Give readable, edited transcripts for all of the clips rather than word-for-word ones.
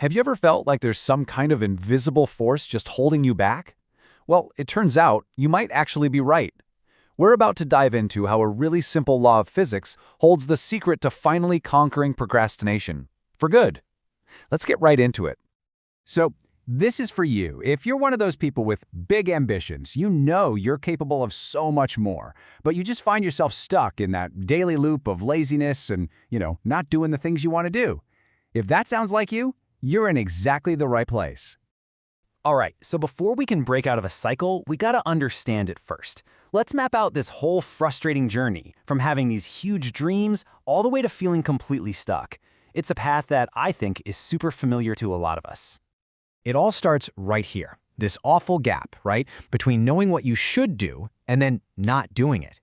Have you ever felt like there's some kind of invisible force just holding you back? Well, it turns out you might actually be right. We're about to dive into how a really simple law of physics holds the secret to finally conquering procrastination. For good. Let's get right into it. So, this is for you. If you're one of those people with big ambitions, you know you're capable of so much more, but you just find yourself stuck in that daily loop of laziness and, not doing the things you want to do. If that sounds like you, you're in exactly the right place. All right, so before we can break out of a cycle, we gotta understand it first. Let's map out this whole frustrating journey, from having these huge dreams all the way to feeling completely stuck. It's a path that I think is super familiar to a lot of us. It all starts right here, this awful gap, right, between knowing what you should do and then not doing it.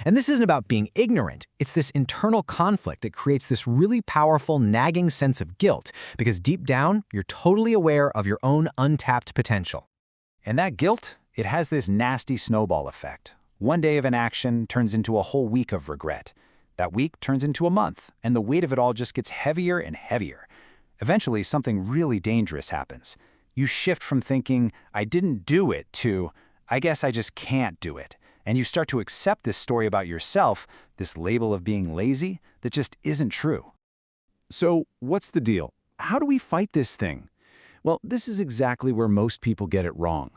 And this isn't about being ignorant, it's this internal conflict that creates this really powerful, nagging sense of guilt, because deep down, you're totally aware of your own untapped potential. And that guilt, it has this nasty snowball effect. One day of inaction turns into a whole week of regret. That week turns into a month, and the weight of it all just gets heavier and heavier. Eventually, something really dangerous happens. You shift from thinking, I didn't do it, to, I guess I just can't do it. And you start to accept this story about yourself, this label of being lazy, that just isn't true. So, what's the deal? How do we fight this thing? Well, this is exactly where most people get it wrong.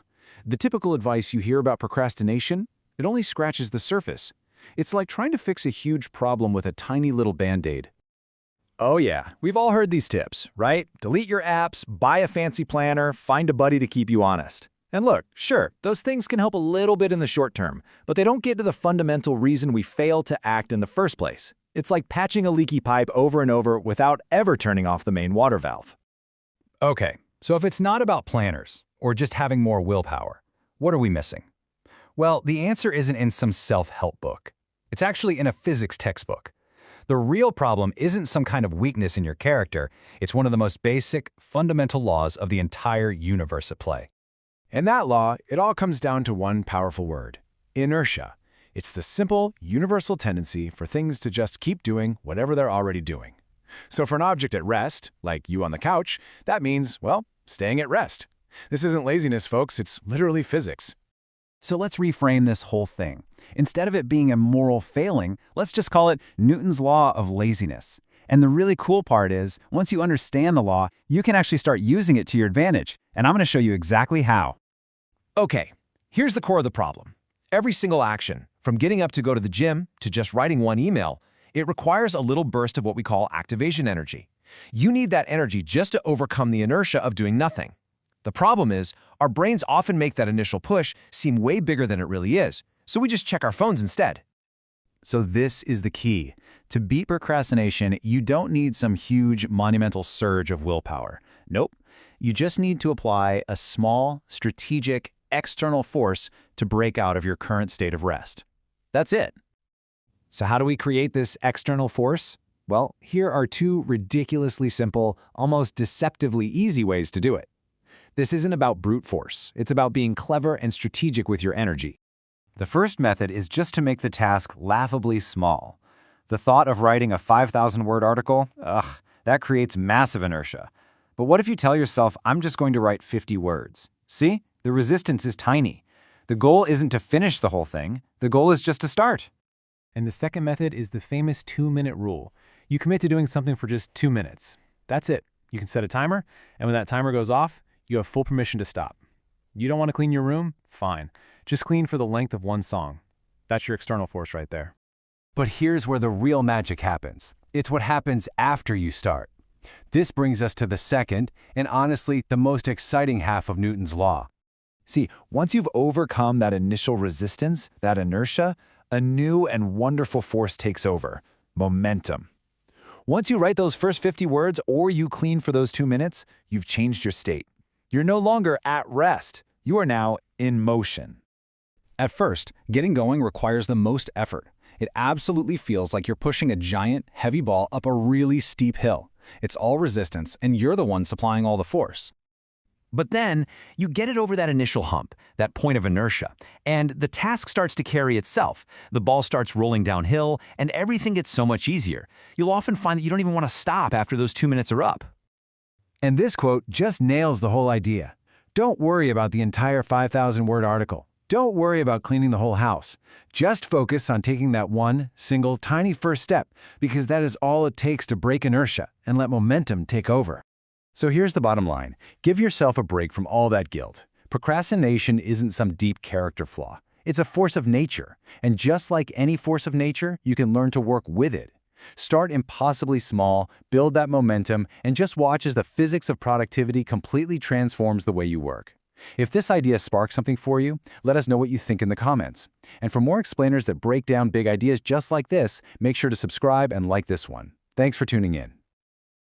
The typical advice you hear about procrastination, it only scratches the surface. It's like trying to fix a huge problem with a tiny little Band-Aid. Oh yeah, we've all heard these tips, right? Delete your apps, buy a fancy planner, find a buddy to keep you honest. And look, sure, those things can help a little bit in the short term, but they don't get to the fundamental reason we fail to act in the first place. It's like patching a leaky pipe over and over without ever turning off the main water valve. Okay, so if it's not about planners, or just having more willpower, what are we missing? Well, the answer isn't in some self-help book. It's actually in a physics textbook. The real problem isn't some kind of weakness in your character, it's one of the most basic, fundamental laws of the entire universe at play. And that law, it all comes down to one powerful word: inertia. It's the simple, universal tendency for things to just keep doing whatever they're already doing. So for an object at rest, like you on the couch, that means, well, staying at rest. This isn't laziness, folks, it's literally physics. So let's reframe this whole thing. Instead of it being a moral failing, let's just call it Newton's law of laziness. And the really cool part is, once you understand the law, you can actually start using it to your advantage. And I'm going to show you exactly how. Okay, here's the core of the problem. Every single action, from getting up to go to the gym to just writing one email, it requires a little burst of what we call activation energy. You need that energy just to overcome the inertia of doing nothing. The problem is, our brains often make that initial push seem way bigger than it really is, so we just check our phones instead. So this is the key. To beat procrastination, you don't need some huge, monumental surge of willpower. Nope. You just need to apply a small, strategic, external force to break out of your current state of rest. That's it. So how do we create this external force? Well, here are two ridiculously simple, almost deceptively easy ways to do it. This isn't about brute force. It's about being clever and strategic with your energy. The first method is just to make the task laughably small. The thought of writing a 5,000-word article, that creates massive inertia. But what if you tell yourself, I'm just going to write 50 words? See? The resistance is tiny. The goal isn't to finish the whole thing. The goal is just to start. And the second method is the famous 2-minute rule. You commit to doing something for just 2 minutes. That's it. You can set a timer, and when that timer goes off, you have full permission to stop. You don't want to clean your room? Fine. Just clean for the length of one song. That's your external force right there. But here's where the real magic happens. It's what happens after you start. This brings us to the second, and honestly, the most exciting half of Newton's law. See, once you've overcome that initial resistance, that inertia, a new and wonderful force takes over: momentum. Once you write those first 50 words or you clean for those 2 minutes, you've changed your state. You're no longer at rest. You are now in motion. At first, getting going requires the most effort. It absolutely feels like you're pushing a giant, heavy ball up a really steep hill. It's all resistance, and you're the one supplying all the force. But then, you get it over that initial hump, that point of inertia, and the task starts to carry itself. The ball starts rolling downhill, and everything gets so much easier. You'll often find that you don't even want to stop after those 2 minutes are up. And this quote just nails the whole idea. Don't worry about the entire 5,000-word article. Don't worry about cleaning the whole house. Just focus on taking that one, single, tiny first step, because that is all it takes to break inertia and let momentum take over. So here's the bottom line. Give yourself a break from all that guilt. Procrastination isn't some deep character flaw. It's a force of nature. And just like any force of nature, you can learn to work with it. Start impossibly small, build that momentum, and just watch as the physics of productivity completely transforms the way you work. If this idea sparks something for you, let us know what you think in the comments. And for more explainers that break down big ideas just like this, make sure to subscribe and like this one. Thanks for tuning in.